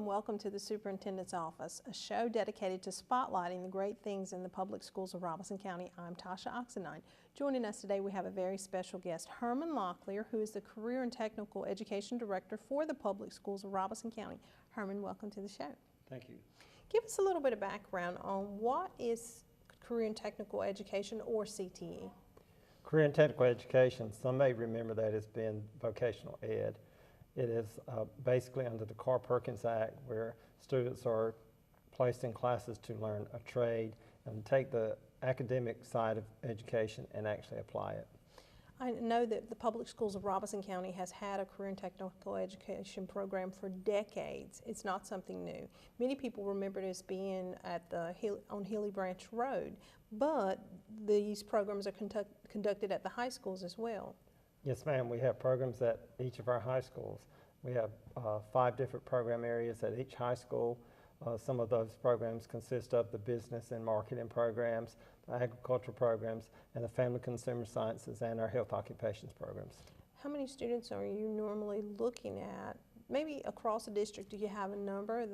welcome to the Superintendent's Office, a show dedicated to spotlighting the great things in the public schools of Robeson County. I'm Tasha Oxendine. Joining us today, we have a very special guest, Herman Locklear, who is the Career and Technical Education Director for the public schools of Robeson County. Herman, welcome to the show. Thank you. Give us a little bit of background on what is Career and Technical Education, or CTE? Career and Technical Education, some may remember that as being vocational ed. It is basically under the Carr-Perkins Act, where students are placed in classes to learn a trade and take the academic side of education and actually apply it. I know that the public schools of Robeson County has had a career and technical education program for decades. It's not something new. Many people remember it as being at on Healy Branch Road, but these programs are conducted at the high schools as well. Yes, ma'am. We have programs at each of our high schools. We have 5 different program areas at each high school. Some of those programs consist of the business and marketing programs, the agricultural programs, and the family consumer sciences and our health occupations programs. How many students are you normally looking at? Maybe across the district, do you have the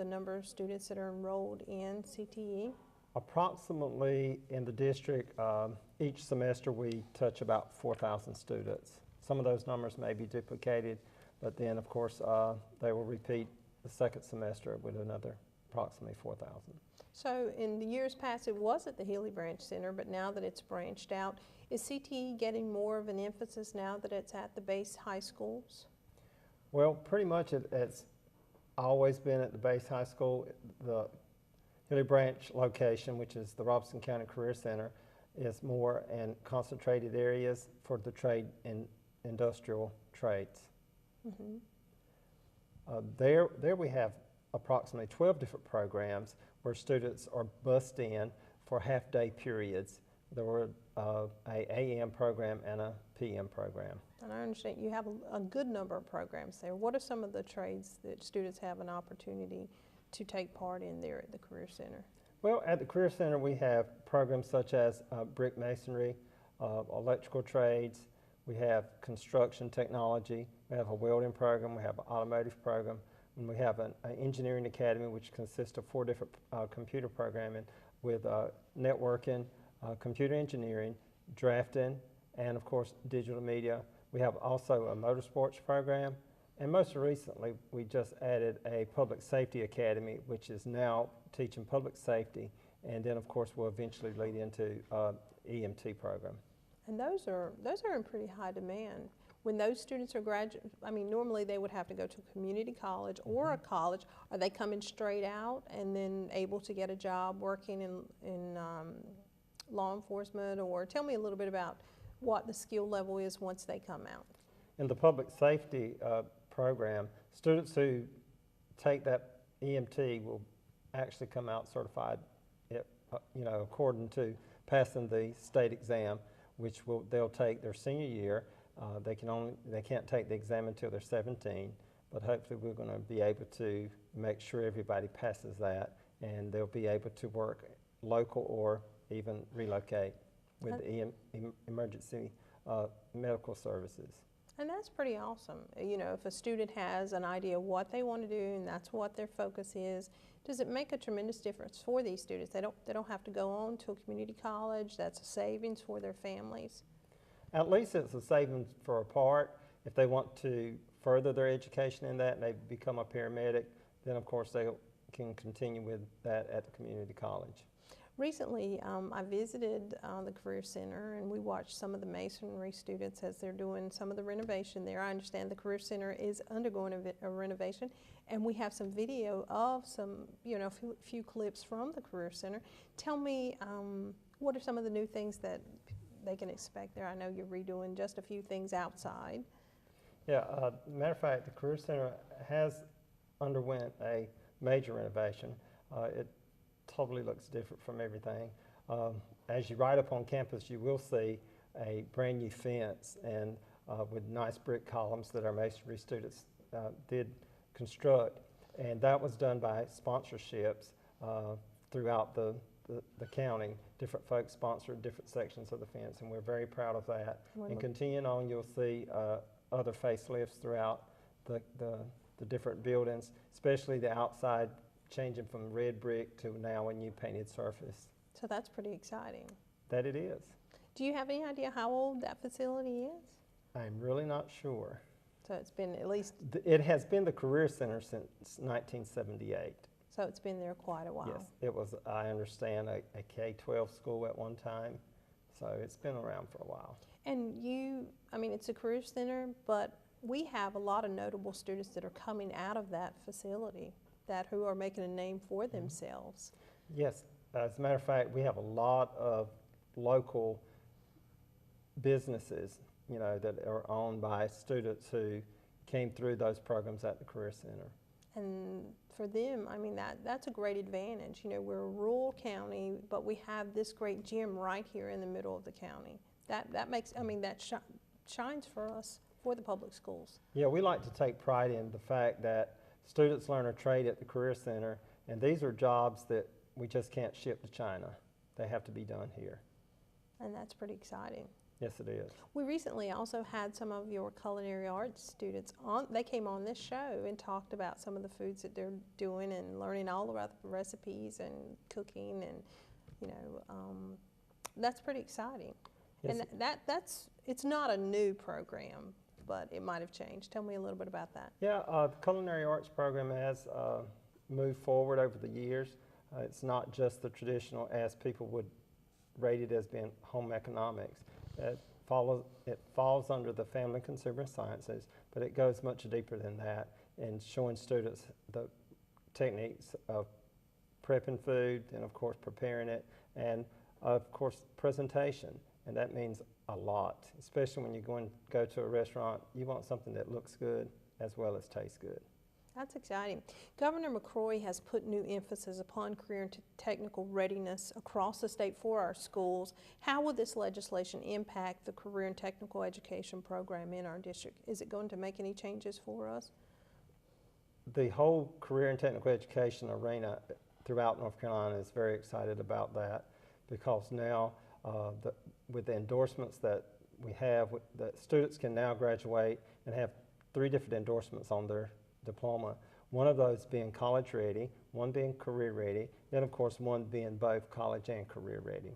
number of students that are enrolled in CTE? Approximately in the district, each semester we touch about 4,000 students. Some of those numbers may be duplicated, but then of course they will repeat the second semester with another approximately 4,000. So in the years past it was at the Healy Branch Center, but now that it's branched out, is CTE getting more of an emphasis now that it's at the base high schools? Well, pretty much it's always been at the base high school. The Healy Branch location, which is the Robeson County Career Center, is more in concentrated areas for the trade and industrial trades. Mm-hmm. There we have approximately 12 different programs where students are bused in for half-day periods. There were a AM program and a PM program. And I understand you have a good number of programs there. What are some of the trades that students have an opportunity to take part in there at the Career Center? Well, at the Career Center we have programs such as brick masonry, electrical trades, we have construction technology, we have a welding program, we have an automotive program, and we have an engineering academy which consists of 4 different computer programming with networking, computer engineering, drafting, and of course digital media. We have also a motorsports program, and most recently we just added a public safety academy which is now teaching public safety, and then of course will eventually lead into EMT program. And those are in pretty high demand. When those students are graduating, I mean, normally they would have to go to a community college or a college. Are they coming straight out and then able to get a job working in law enforcement? Or tell me a little bit about what the skill level is once they come out. In the public safety program, students who take that EMT will actually come out certified, according to passing the state exam, which they'll take their senior year. They can't take the exam until they're 17, but hopefully we're going to be able to make sure everybody passes that, and they'll be able to work local or even relocate with emergency medical services. And that's pretty awesome. You know, if a student has an idea of what they want to do and that's what their focus is, does it make a tremendous difference for these students? They don't have to go on to a community college. That's a savings for their families. At least it's a savings for a part. If they want to further their education in that and they become a paramedic, then of course they can continue with that at the community college. Recently, I visited the Career Center and we watched some of the masonry students as they're doing some of the renovation there. I understand the Career Center is undergoing a renovation, and we have some video of some, few clips from the Career Center. Tell me, what are some of the new things that they can expect there? I know you're redoing just a few things outside. Yeah, matter of fact, the Career Center has underwent a major renovation. It totally looks different from everything. As you ride up on campus, you will see a brand new fence and with nice brick columns that our masonry students did construct, and that was done by sponsorships throughout the county. Different folks sponsored different sections of the fence, and we're very proud of that. And continuing on, you'll see other facelifts throughout the the different buildings, especially the outside, changing from red brick to now a new painted surface. So that's pretty exciting. That it is. Do you have any idea how old that facility is? I'm really not sure. So it's been at least, It has been the Career Center since 1978. so it's been there quite a while. Yes, it was, I understand, a K-12 school at one time, so it's been around for a while. And I mean, it's a career center, but we have a lot of notable students that are coming out of that facility who are making a name for themselves. Yes, as a matter of fact, we have a lot of local businesses, you know, that are owned by students who came through those programs at the Career Center. And for them, I mean, that's a great advantage. You know, we're a rural county, but we have this great gym right here in the middle of the county. That makes, I mean, that shines for us, for the public schools. Yeah, we like to take pride in the fact that students learn a trade at the Career Center, and these are jobs that we just can't ship to China. They have to be done here. And that's pretty exciting. Yes, it is. We recently also had some of your culinary arts students on. They came on this show and talked about some of the foods that they're doing and learning all about the recipes and cooking, and you know, that's pretty exciting. Yes. And it's not a new program, but it might have changed. Tell me a little bit about that. Yeah, the culinary arts program has moved forward over the years. It's not just the traditional, as people would rate it as being home economics. It falls under the family and consumer sciences, but it goes much deeper than that in showing students the techniques of prepping food and, of course, preparing it, and, of course, presentation. And that means a lot, especially when you go to a restaurant. You want something that looks good as well as tastes good. That's exciting. Governor McCrory has put new emphasis upon career and technical readiness across the state for our schools. How will this legislation impact the career and technical education program in our district? Is it going to make any changes for us? The whole career and technical education arena throughout North Carolina is very excited about that, because now with the endorsements that we have, the students can now graduate and have 3 different endorsements on their diploma. One of those being college ready, one being career ready, then of course one being both college and career ready.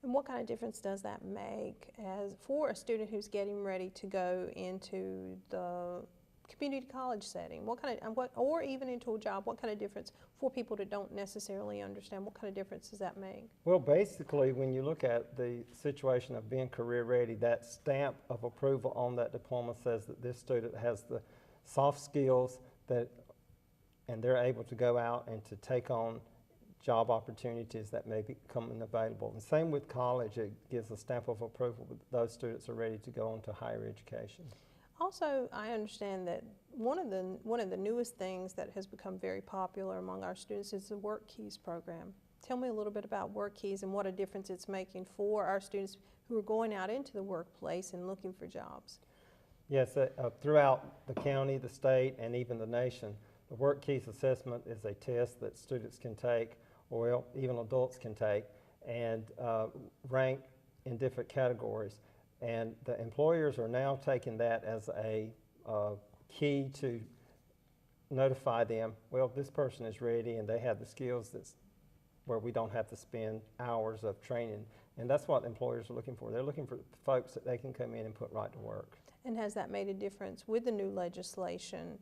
And what kind of difference does that make for a student who's getting ready to go into the community college setting? Or even into a job, what kind of difference for people that don't necessarily understand, what kind of difference does that make? Well, basically, when you look at the situation of being career ready, that stamp of approval on that diploma says that this student has the soft skills and they're able to go out and to take on job opportunities that may be coming available. And same with college, it gives a stamp of approval that those students are ready to go on to higher education. Also, I understand that one of the newest things that has become very popular among our students is the Work Keys program. Tell me a little bit about Work Keys and what a difference it's making for our students who are going out into the workplace and looking for jobs. Yes, throughout the county, the state, and even the nation, the Work Keys assessment is a test that students can take, or even adults can take, and rank in different categories. And the employers are now taking that as a key to notify them, well, this person is ready and they have the skills where we don't have to spend hours of training. And that's what employers are looking for. They're looking for folks that they can come in and put right to work. And has that made a difference with the new legislation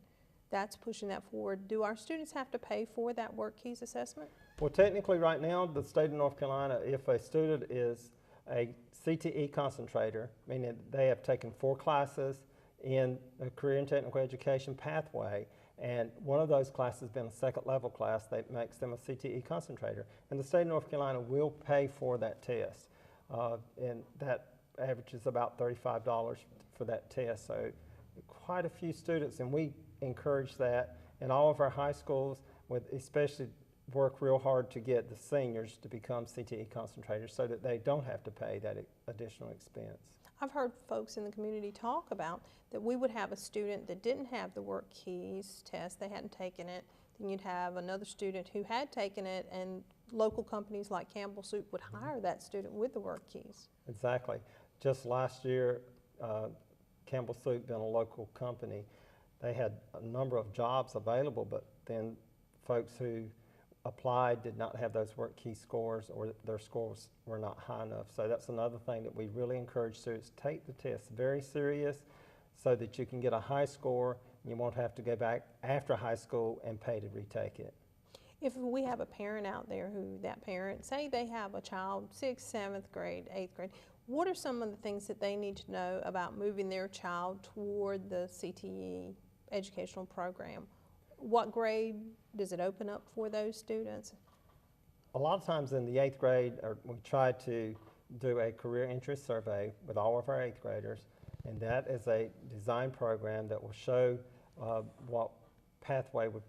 that's pushing that forward? Do our students have to pay for that Work Keys assessment? Well, technically right now, the state of North Carolina, if a student is a CTE concentrator, meaning they have taken 4 classes in a career and technical education pathway, and one of those classes been a 2nd level class that makes them a CTE concentrator. And the state of North Carolina will pay for that test. And that averages about $35 for that test. So quite a few students, and we encourage that in all of our high schools, with especially work real hard to get the seniors to become CTE concentrators so that they don't have to pay that additional expense. I've heard folks in the community talk about that we would have a student that didn't have the Work Keys test, they hadn't taken it, then you'd have another student who had taken it, and local companies like Campbell Soup would hire that student with the Work Keys. Exactly. Just last year, Campbell Soup, being a local company, they had a number of jobs available, but then folks who applied did not have those work key scores, or their scores were not high enough. So that's another thing that we really encourage students to take the test very serious so that you can get a high score and you won't have to go back after high school and pay to retake it. If we have a parent out there who, that parent, say they have a child 6th, 7th grade, 8th grade, what are some of the things that they need to know about moving their child toward the CTE educational program? What grade does it open up for those students? A lot of times in the 8th grade, we try to do a career interest survey with all of our 8th graders, and that is a design program that will show what pathway would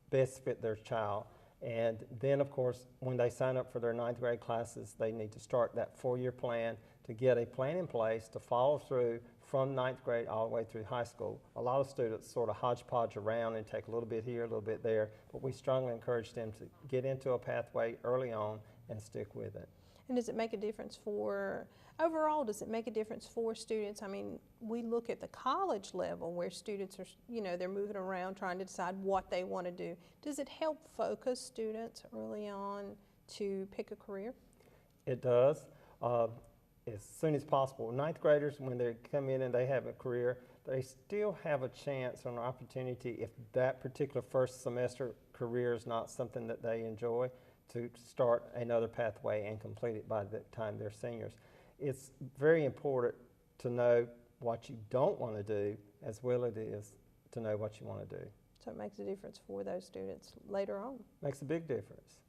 best fit their child. And then, of course, when they sign up for their 9th grade classes, they need to start that 4-year plan to get a plan in place to follow through from 9th grade all the way through high school. A lot of students sort of hodgepodge around and take a little bit here, a little bit there, but we strongly encourage them to get into a pathway early on and stick with it. And does it make a difference for, overall, does it make a difference for students? I mean, we look at the college level where students are, you know, they're moving around trying to decide what they want to do. Does it help focus students early on to pick a career? It does. As soon as possible. 9th graders, when they come in and they have a career, they still have a chance or an opportunity, if that particular first semester career is not something that they enjoy, to start another pathway and complete it by the time they're seniors. It's very important to know what you don't want to do as well as it is to know what you want to do. So it makes a difference for those students later on. Makes a big difference.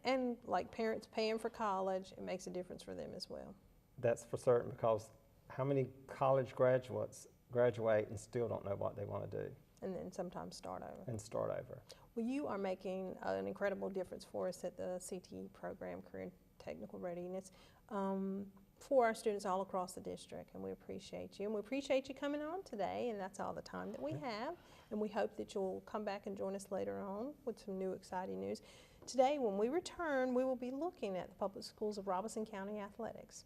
And like parents paying for college, it makes a difference for them as well. That's for certain, because how many college graduates graduate and still don't know what they want to do? And then sometimes start over. Well, you are making an incredible difference for us at the CTE program, Career and Technical Readiness, for our students all across the district, and we appreciate you. And we appreciate you coming on today, and that's all the time that we have. And we hope that you'll come back and join us later on with some new exciting news. Today, when we return, we will be looking at the public schools of Robeson County athletics.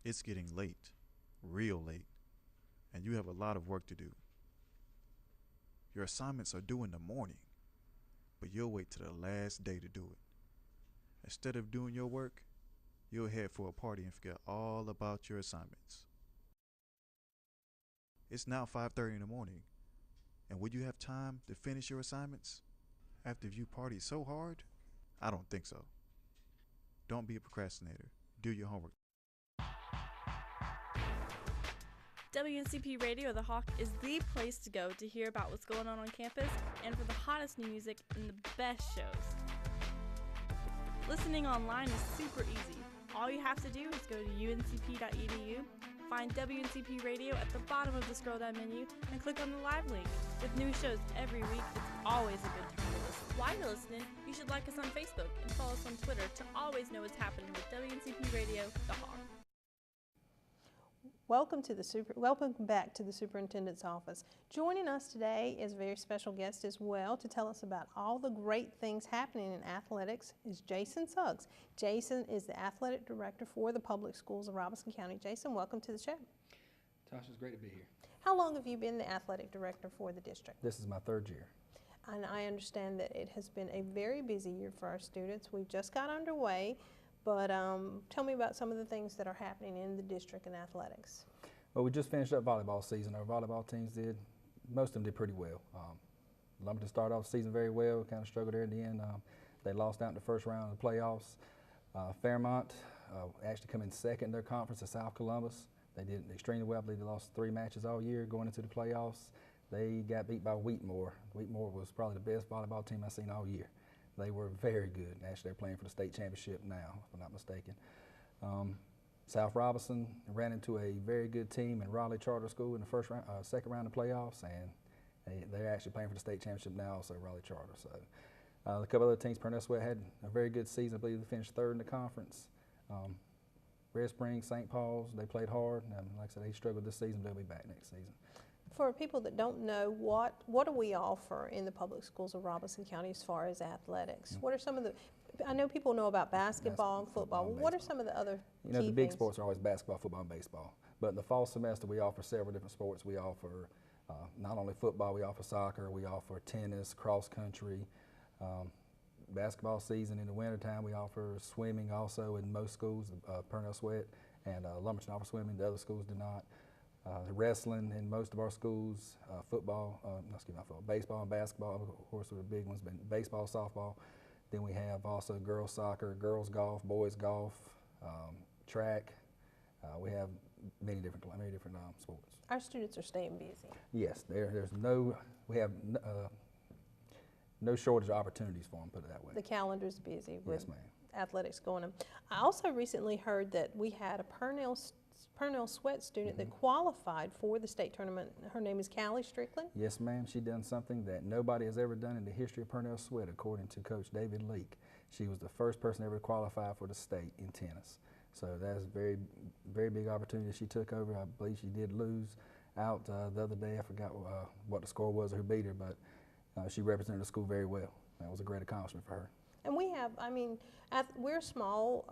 It's getting late, real late, and you have a lot of work to do. Your assignments are due in the morning, but you'll wait till the last day to do it. Instead of doing your work, you'll head for a party and forget all about your assignments. It's now 5:30 in the morning, and would you have time to finish your assignments after you partied so hard? I don't think so. Don't be a procrastinator. Do your homework. WNCP Radio The Hawk is the place to go to hear about what's going on campus and for the hottest new music and the best shows. Listening online is super easy. All you have to do is go to uncp.edu, find WNCP Radio at the bottom of the scroll down menu, and click on the live link. With new shows every week, it's always a good time to listen. While you're listening, you should like us on Facebook and follow us on Twitter to always know what's happening with WNCP Radio The Hawk. Welcome back to the Superintendent's office. Joining us today is a very special guest as well to tell us about all the great things happening in athletics is Jason Suggs. Jason is the Athletic Director for the Public Schools of Robeson County. Jason, welcome to the show. Tasha, it's great to be here. How long have you been the Athletic Director for the district? This is my 3rd year. And I understand that it has been a very busy year for our students. We've just got underway. But tell me about some of the things that are happening in the district in athletics. Well, we just finished up volleyball season. Our volleyball teams most of them did pretty well. Lumberton started off the season very well, kind of struggled there in the end. They lost out in the first round of the playoffs. Fairmont actually come in second in their conference to South Columbus. They did extremely well. I believe they lost 3 matches all year going into the playoffs. They got beat by Wheatmore. Wheatmore was probably the best volleyball team I've seen all year. They were very good. Actually, they're playing for the state championship now, if I'm not mistaken. South Robinson ran into a very good team in Raleigh Charter School in the second round of playoffs, and they're actually playing for the state championship now, also Raleigh Charter. So a couple other teams, Purnell Sweat had a very good season. I believe they finished third in the conference. Red Springs, St. Paul's, they played hard. Like I said, they struggled this season. They'll be back next season. For people that don't know, what do we offer in the public schools of Robinson County as far as athletics? What are some of the, I know people know about basketball and football. What are some of the other You know, key the big things? sports are always basketball, football, and baseball. But in the fall semester, we offer several different sports. We offer not only football, we offer soccer, we offer tennis, cross country. Basketball season in the wintertime, we offer swimming also in most schools. Purnell Sweat and Lumberton offer swimming, the other schools do not. Wrestling in most of our schools, baseball and basketball, of course, are the big ones, but baseball, softball. Then we have also girls soccer, girls golf, boys golf, track. We have many different sports. Our students are staying busy. Yes, we have no shortage of opportunities for them, put it that way. The calendar's busy with Yes, ma'am. athletics going on. I also recently heard that we had a Purnell Sweat student that qualified for the state tournament. Her name is Callie Strickland. Yes, ma'am. She done something that nobody has ever done in the history of Purnell Sweat, according to Coach David Leake. She was the first person ever to qualify for the state in tennis. So that's a very, very big opportunity she took over. I believe she did lose out the other day. I forgot what the score was or who beat her, but she represented the school very well. That was a great accomplishment for her. And we have, I mean, we're a small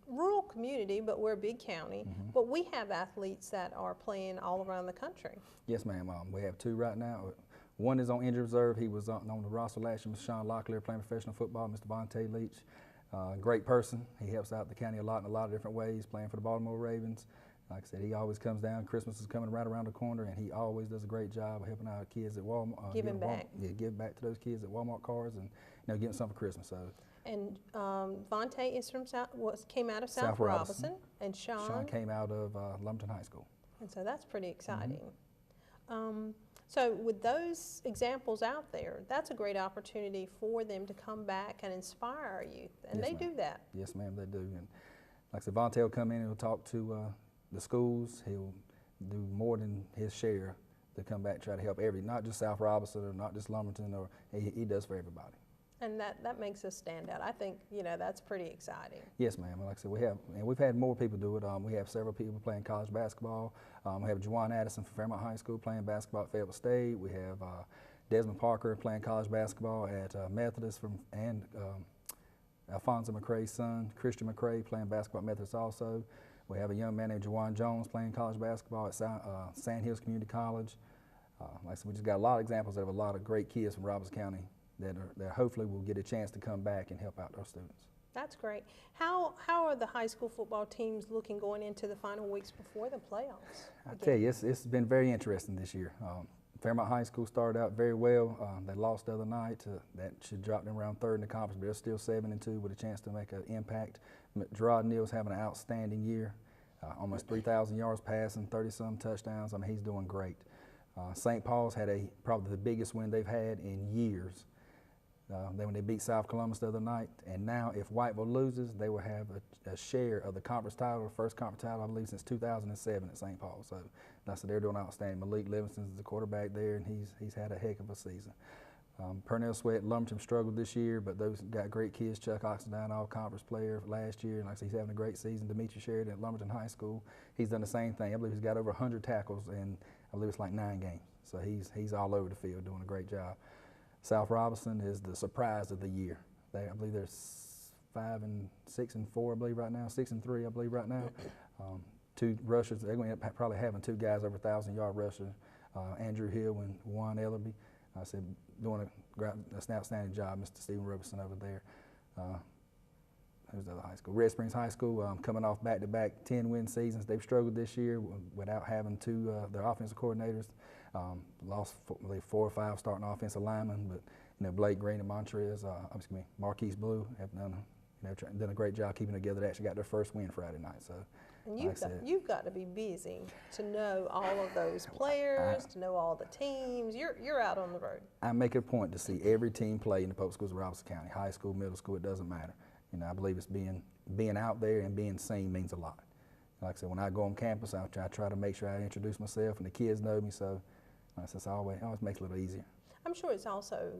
rural community, but we're a big county. But we have athletes that are playing all around the country. Yes, ma'am. We have 2 right now. One is on injured reserve. He was on the roster last year. Mr. Herman Locklear playing professional football. Mr. Vontae Leach, great person. He helps out the county a lot in a lot of different ways, playing for the Baltimore Ravens. Like I said, he always comes down. Christmas is coming right around the corner, and he always does a great job of helping out kids at Walmart. Giving back. Give back to those kids at Walmart cars, and getting something for Christmas. So. And Vontae is from came out of South Robinson, and Sean came out of Lumberton High School. And so that's pretty exciting. So with those examples out there, that's a great opportunity for them to come back and inspire our youth, and Yes, they do that. Yes, ma'am, they do. And like I said, Vontae will come in and he'll talk to the schools. He'll do more than his share to come back and try to help not just South Robinson or not just Lumberton, or he does for everybody. And that makes us stand out. I think, that's pretty exciting. Yes, ma'am. Like I said, we've had more people do it. We have several people playing college basketball. We have Juwan Addison from Fairmont High School playing basketball at Fayetteville State. We have Desmond Parker playing college basketball at Methodist and Alfonso McCrae's son, Christian McCrae, playing basketball at Methodist also. We have a young man named Juwan Jones playing college basketball at Sand Hills Community College. Like I said, we just got a lot of examples of a lot of great kids from Robertson County that hopefully will get a chance to come back and help out our students. That's great. How are the high school football teams looking going into the final weeks before the playoffs? I tell you, it's been very interesting this year. Fairmont High School started out very well. They lost the other night. That should drop them around third in the conference, but they're still 7-2 with a chance to make an impact. Gerard Neal's having an outstanding year. Almost 3,000 yards passing, 30-some touchdowns. I mean, he's doing great. St. Paul's had probably the biggest win they've had in years. When they beat South Columbus the other night, and now if Whiteville loses, they will have a share of the conference title, the first conference title, I believe, since 2007 at St. Paul. So that's they're doing outstanding. Malik Livingston is the quarterback there, and he's had a heck of a season. Purnell Sweat, Lumberton struggled this year, but those got great kids. Chuck Oxendine, all-conference player last year, and like I said, he's having a great season. Demetri Sheridan at Lumberton High School, he's done the same thing. I believe he's got over 100 tackles, and I believe it's like 9 games. So he's all over the field doing a great job. South Robinson is the surprise of the year. I believe they're 5-6-4, I believe right now, 6-3, I believe right now. 2 rushers. They're going to probably having 2 guys over 1,000-yard rusher, Andrew Hill and Juan Ellerby. I said doing an outstanding job, Mr. Stephen Robertson over there. who's the other high school? Red Springs High School, coming off back-to-back 10-win seasons. They've struggled this year without having their offensive coordinators. Lost I believe 4 or 5 starting offensive linemen, but Blake Green and Marquise Blue have done a great job keeping it together. They actually got their first win Friday night. So, and you've got to be busy to know all of those players, to know all the teams. You're out on the road. I make it a point to see every team play in the public schools of Robeson County, high school, middle school, it doesn't matter. I believe it's being out there and being seen means a lot. Like I said, when I go on campus, I try to make sure I introduce myself and the kids know me. So, it always makes it a little easier. I'm sure it's also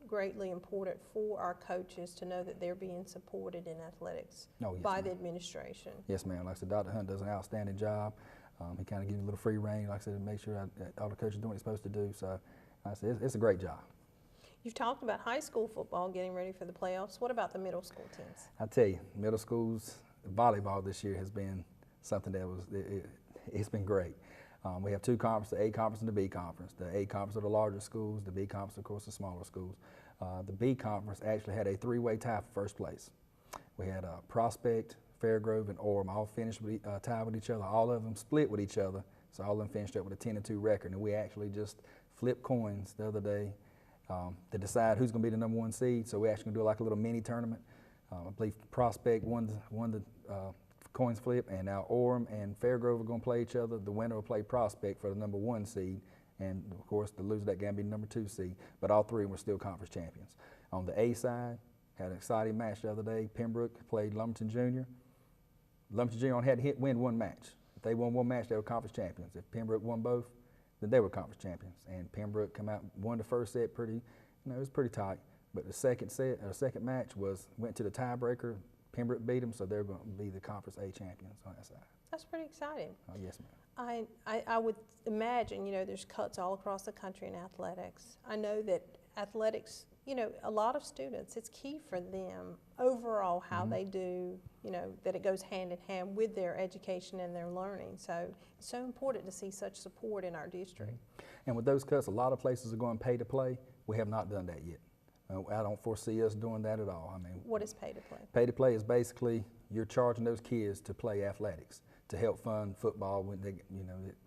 greatly important for our coaches to know that they're being supported in athletics by the administration. Yes, ma'am. Like I said, Dr. Hunt does an outstanding job. He kind of gives me a little free rein, like I said, to make sure all the coaches are doing what they're supposed to do. So, like I said, it's a great job. You've talked about high school football getting ready for the playoffs. What about the middle school teams? I tell you, middle schools volleyball this year has been something that it's been great. We have 2 conferences, the A conference and the B conference. The A conference are the larger schools, the B conference, of course, the smaller schools. The B conference actually had a 3-way tie for first place. We had Prospect, Fairgrove, and Orem all finished tied with each other. All of them split with each other, so all of them finished up with a 10-2 record. And we actually just flipped coins the other day to decide who's going to be the number 1 seed. So we're actually going to do like a little mini tournament. I believe Prospect won the coins flip, and now Orem and Fairgrove are going to play each other. The winner will play Prospect for the number 1 seed, and of course the loser of that game will be the number 2 seed. But all 3 were still conference champions. On the A side, had an exciting match the other day. Pembroke played Lumberton Junior. Lumberton Junior only had to win 1 match. If they won 1 match, they were conference champions. If Pembroke won both, then they were conference champions. And Pembroke come out, won the first set pretty, it was pretty tight. But the second match went to the tiebreaker. Pembroke beat them, so they're going to be the Conference A champions on that side. That's pretty exciting. Yes, ma'am. I would imagine, there's cuts all across the country in athletics. I know that athletics, a lot of students, it's key for them overall how they do, that it goes hand in hand with their education and their learning. So it's so important to see such support in our district. And with those cuts, a lot of places are going pay to play. We have not done that yet. I don't foresee us doing that at all. What is pay to play? Pay to play is basically you're charging those kids to play athletics to help fund football. When it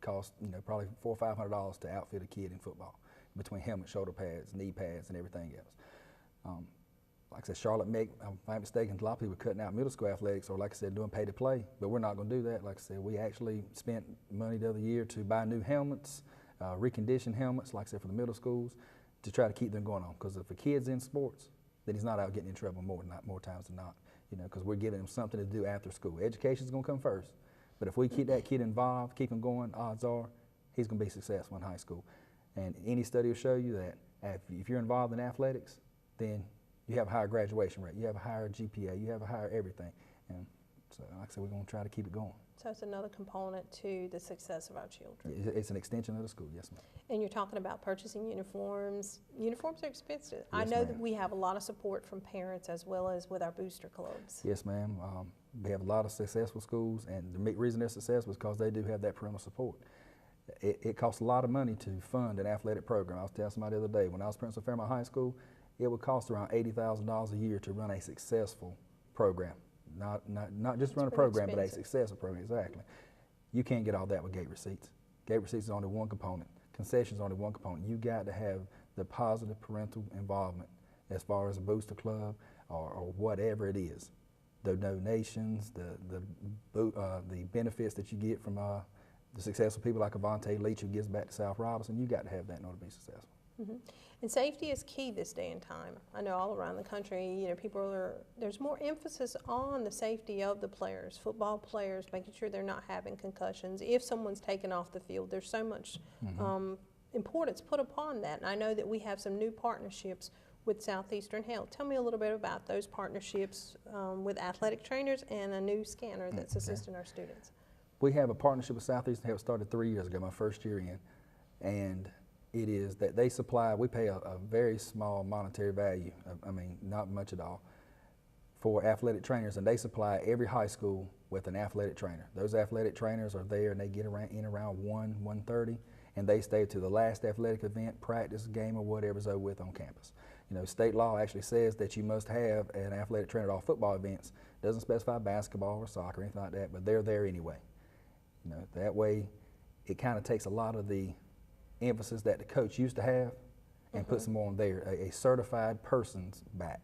costs probably $400 or $500 to outfit a kid in football between helmets, shoulder pads, knee pads, and everything else. Like I said, Charlotte if I'm not mistaken, a lot of people are cutting out middle school athletics, or like I said, doing pay to play. But we're not going to do that. Like I said, we actually spent money the other year to buy new helmets, reconditioned helmets, like I said, for the middle schools, to try to keep them going on. Because if a kid's in sports, then he's not out getting in trouble more times than not. Because we're giving him something to do after school. Education's going to come first. But if we keep that kid involved, keep him going, odds are he's going to be successful in high school. And any study will show you that if you're involved in athletics, then you have a higher graduation rate, you have a higher GPA, you have a higher everything. And so, like I said, we're going to try to keep it going. So it's another component to the success of our children. It's an extension of the school, yes, ma'am. And you're talking about purchasing uniforms. Uniforms are expensive. Yes, I know that ma'am. we have a lot of support from parents as well as with our booster clubs. Yes, ma'am. We have a lot of successful schools, and the reason they're successful is because they do have that parental support. It costs a lot of money to fund an athletic program. I was telling somebody the other day, when I was principal at Fairmont High School, it would cost around $80,000 a year to run a successful program. Not just run a program, but a successful program, exactly. You can't get all that with gate receipts. Gate receipts is only one component. Concessions is only one component. You got to have the positive parental involvement as far as a booster club or whatever it is. The donations, the benefits that you get from the successful people like Avante Leach, who gives back to South Robinson, you got to have that in order to be successful. Mm-hmm. And safety is key this day and time. I know all around the country, there's more emphasis on the safety of the players, football players, making sure they're not having concussions. If someone's taken off the field, there's so much importance put upon that. And I know that we have some new partnerships with Southeastern Health. Tell me a little bit about those partnerships with athletic trainers and a new scanner that's assisting our students. We have a partnership with Southeastern Health started 3 years ago, my first year in, and it is that they supply, we pay a very small monetary value, not much at all, for athletic trainers, and they supply every high school with an athletic trainer. Those athletic trainers are there and they get around 1:30, and they stay to the last athletic event, practice, game, or whatever's over with on campus. You know, state law actually says that you must have an athletic trainer at all football events. Doesn't specify basketball or soccer or anything like that, but they're there anyway. You know, that way it kind of takes a lot of the emphasis that the coach used to have and puts them on there, a certified person's back.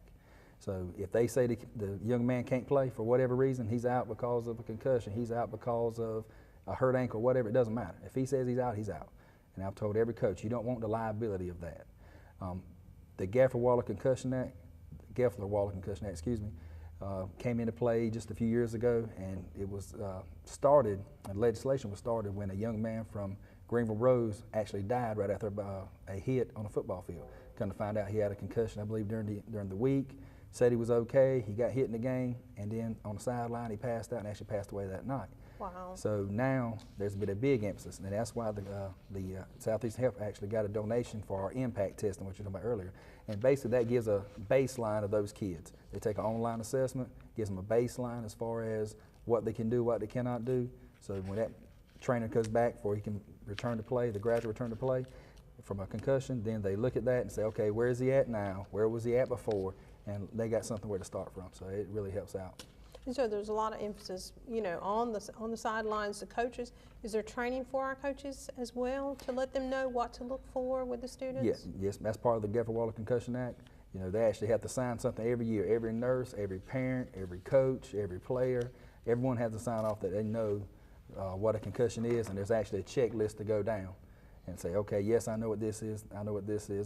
So if they say the young man can't play for whatever reason, he's out because of a concussion, he's out because of a hurt ankle, whatever, it doesn't matter. If he says he's out, he's out. And I've told every coach, you don't want the liability of that. The Geffler-Waller Concussion Act, excuse me, came into play just a few years ago, and it was started, and legislation was started when a young man from Greenville Rose actually died right after a hit on a football field. Come to find out he had a concussion, I believe, during the week. Said he was okay, he got hit in the game, and then on the sideline he passed out and actually passed away that night. Wow. So now there's been a big emphasis, and that's why the Southeastern Health actually got a donation for our impact testing, which you were talking about earlier. And basically that gives a baseline of those kids. They take an online assessment, gives them a baseline as far as what they can do, what they cannot do. So when that trainer comes back for he can return to play, the graduate return to play from a concussion, then they look at that and say, okay, where is he at now? Where was he at before? And they got something where to start from. So it really helps out. And so there's a lot of emphasis, you know, on the sidelines, the coaches. Is there training for our coaches as well to let them know what to look for with the students? Yes, that's part of the Geffler-Waller Concussion Act. You know, they actually have to sign something every year. Every nurse, every parent, every coach, every player, everyone has to sign off that they know what a concussion is, and there's actually a checklist to go down and say, okay, yes, I know what this is,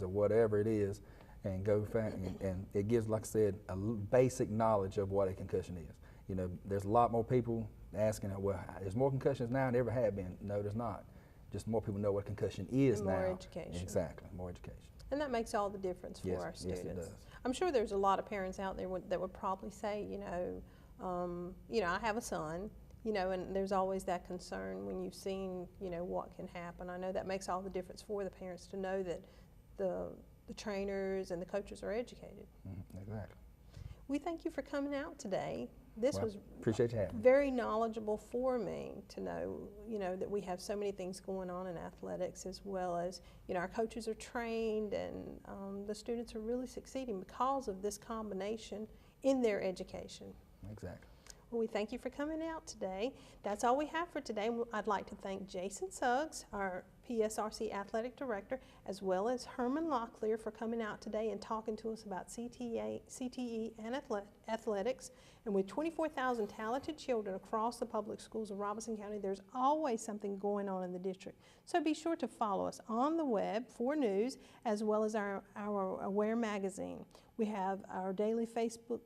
or whatever it is, and go find, and it gives, like I said, a basic knowledge of what a concussion is. You know, there's a lot more people asking, well, there's more concussions now than there ever have been. No, there's not. Just more people know what concussion is now. More education. Exactly, more education. And that makes all the difference for our students. Yes, it does. I'm sure there's a lot of parents out there that would probably say, you know, I have a son, you know, and there's always that concern when you've seen, you know, what can happen. I know that makes all the difference for the parents to know that the trainers and the coaches are educated. Exactly. We thank you for coming out today. Appreciate you having me. Very knowledgeable for me to know, you know, that we have so many things going on in athletics, as well as, you know, our coaches are trained, and the students are really succeeding because of this combination in their education. Exactly. Well, we thank you for coming out today. That's all we have for today. I'd like to thank Jason Suggs, our PSRC Athletic Director, as well as Herman Locklear for coming out today and talking to us about CTE and athletics. And with 24,000 talented children across the public schools of Robeson County, there's always something going on in the district. So be sure to follow us on the web for news, as well as our Aware magazine. We have our daily Facebook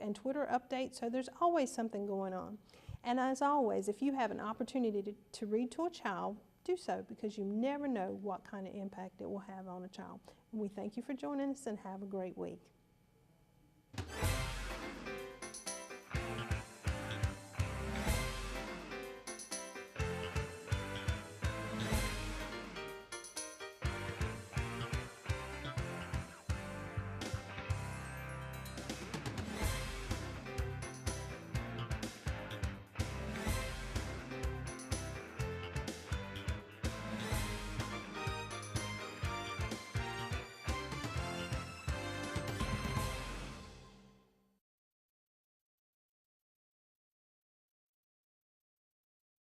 and Twitter updates, so there's always something going on. And as always, if you have an opportunity to read to a child, do so, because you never know what kind of impact it will have on a child. And we thank you for joining us, and have a great week.